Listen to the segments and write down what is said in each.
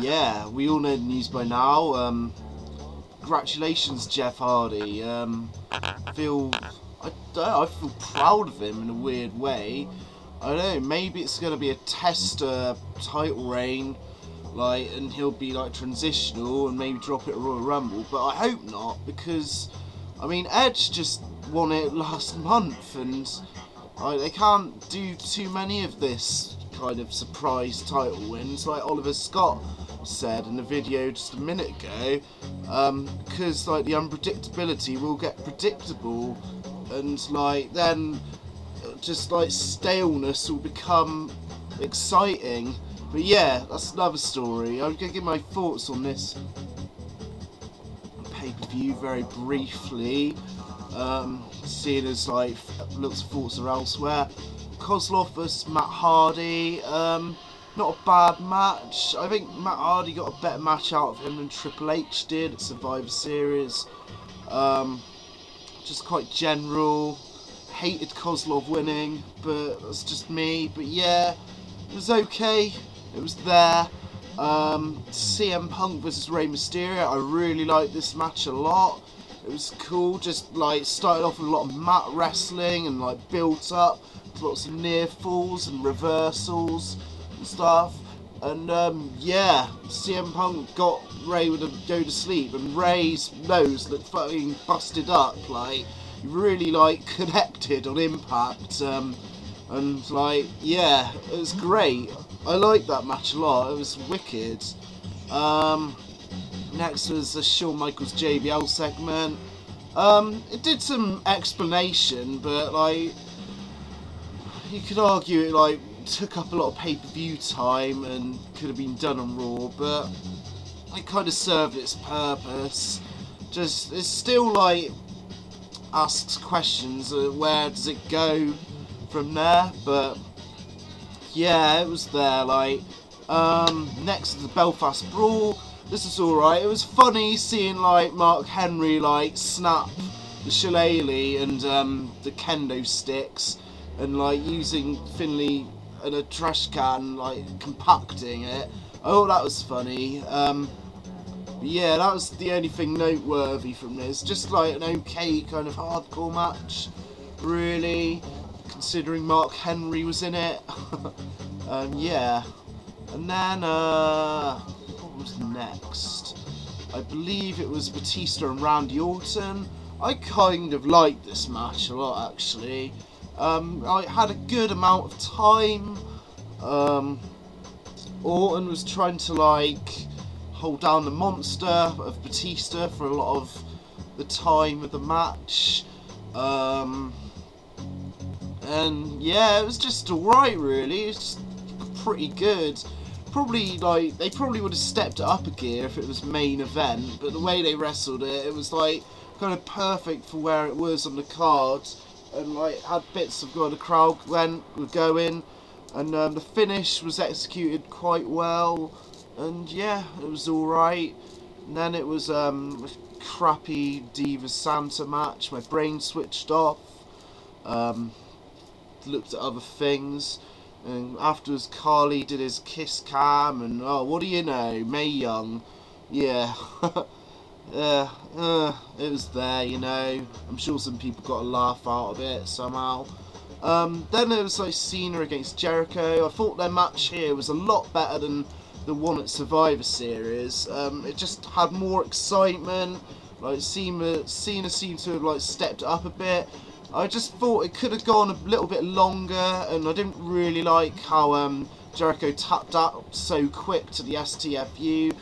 yeah, we all know the news by now. Congratulations, Jeff Hardy. I feel proud of him in a weird way. I don't know, maybe it's going to be a tester title reign, like, and he'll be like transitional and maybe drop it at Royal Rumble, but I hope not, because I mean Edge just won it last month, and they can't do too many of this kind of surprise title wins, like Oliver Scott said in the video just a minute ago, because like the unpredictability will get predictable, and like then just like staleness will become exciting. But yeah, that's another story. I'm gonna give my thoughts on this pay-per-view very briefly, seeing as like lots of thoughts are elsewhere. Kozlov vs Matt Hardy, not a bad match. I think Matt Hardy got a better match out of him than Triple H did at Survivor Series. Just quite general. Hated Kozlov winning, but that's just me. But yeah, it was okay. It was there. CM Punk vs Rey Mysterio. I really liked this match a lot. It was cool. Just like started off with a lot of mat wrestling and like built up to lots of near falls and reversals and stuff. And yeah, CM Punk got Rey with a go to sleep, and Rey's nose looked fucking busted up. Like, he really like connected on impact, and like, yeah, it was great. I liked that match a lot. It was wicked. Next was the Shawn Michaels JBL segment. It did some explanation, but like, you could argue it like took up a lot of pay-per-view time and could have been done on Raw, but it kind of served its purpose. Just, it's still like asks questions, where does it go from there? But yeah, it was there. Like, next to the Belfast Brawl, this was alright. It was funny seeing like Mark Henry like snap the shillelagh and the kendo sticks, and like using Finlay in a trash can, like compacting it. Oh, that was funny. But yeah, that was the only thing noteworthy from this. Just like an okay kind of hardcore match, really, considering Mark Henry was in it. Yeah. And then, what was next? I believe it was Batista and Randy Orton. I kind of liked this match a lot, actually. I had a good amount of time. Orton was trying to like hold down the monster of Batista for a lot of the time of the match, and yeah, it was just alright really. It's just pretty good. Probably like, they probably would have stepped it up a gear if it was main event, but the way they wrestled it, it was like kind of perfect for where it was on the card, and like had bits of where the crowd were going, and the finish was executed quite well. And yeah, it was alright. And then it was a crappy Diva Santa match. My brain switched off. Looked at other things. And afterwards, Carly did his kiss cam. And oh, what do you know? Mae Young. Yeah. It was there, you know. I'm sure some people got a laugh out of it somehow. Then there was like Cena against Jericho. I thought their match here was a lot better than the one at Survivor Series. It just had more excitement. Like Cena seemed to have like stepped up a bit. I just thought it could have gone a little bit longer, and I didn't really like how Jericho tapped out so quick to the STFU.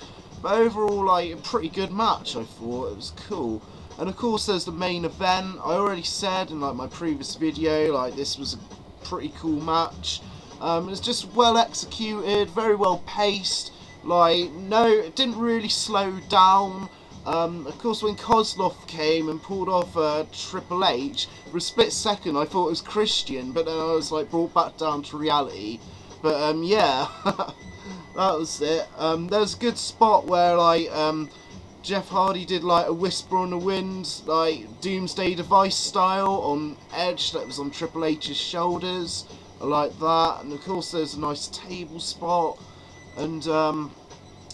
But overall, like, a pretty good match. I thought it was cool. And of course, there's the main event. I already said in like my previous video, like, this was a pretty cool match. It's just well executed, very well paced. Like, no, it didn't really slow down. Of course, when Kozlov came and pulled off Triple H, for a split second I thought it was Christian, but then I was like brought back down to reality. But yeah, that was it. There was a good spot where like Jeff Hardy did like a Whisper on the Wind, like Doomsday Device style on Edge that was on Triple H's shoulders. I like that. And of course there's a nice table spot, and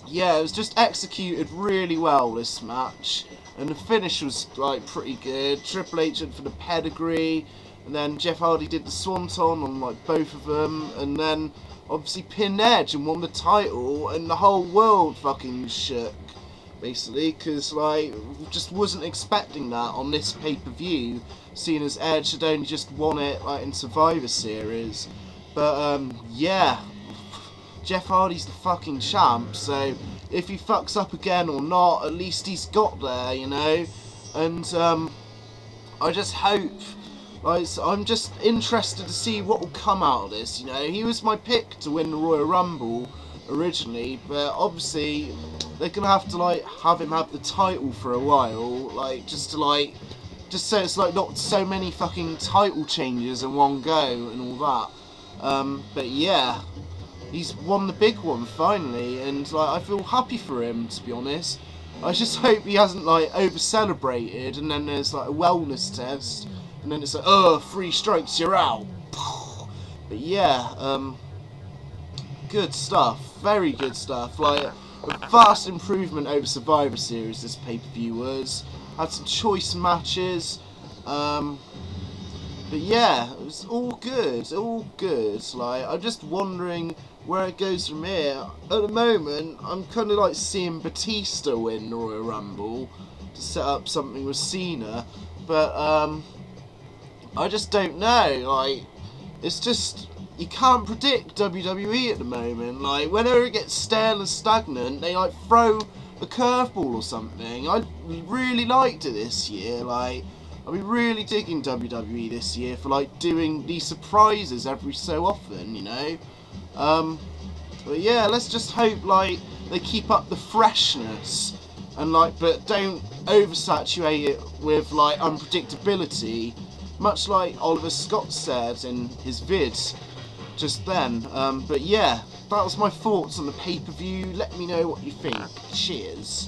yeah, it was just executed really well, this match. And the finish was, like, pretty good. Triple H went for the pedigree. And then Jeff Hardy did the swanton on, like, both of them. And then, obviously, pinned Edge and won the title. And the whole world fucking shook, basically. Because, like, just wasn't expecting that on this pay-per-view. Seeing as Edge had only just won it, like, in Survivor Series. But, yeah. Jeff Hardy's the fucking champ, so if he fucks up again or not, at least he's got there, you know. And I just hope, like, I'm just interested to see what will come out of this, you know. He was my pick to win the Royal Rumble originally, but obviously they're gonna have to, like, have him have the title for a while, like, just so it's like not so many fucking title changes in one go and all that. But yeah. He's won the big one finally, and like I feel happy for him, to be honest. I just hope he hasn't like over celebrated, and then there's like a wellness test, and then it's like, oh, 3 strikes, you're out. But yeah, good stuff, very good stuff. Like a vast improvement over Survivor Series. This pay-per-view was had some choice matches. But yeah, it was all good, all good. Like, I'm just wondering where it goes from here. At the moment, I'm kind of like seeing Batista win the Royal Rumble to set up something with Cena. But, I just don't know. Like, it's just, you can't predict WWE at the moment. Like, whenever it gets stale and stagnant, they like throw a curveball or something. I really liked it this year. Like, I'll be really digging WWE this year for like doing these surprises every so often, you know. But yeah, let's just hope like they keep up the freshness and like, but don't oversaturate it with like unpredictability, much like Oliver Scott said in his vid just then. But yeah, that was my thoughts on the pay-per-view. Let me know what you think. Cheers.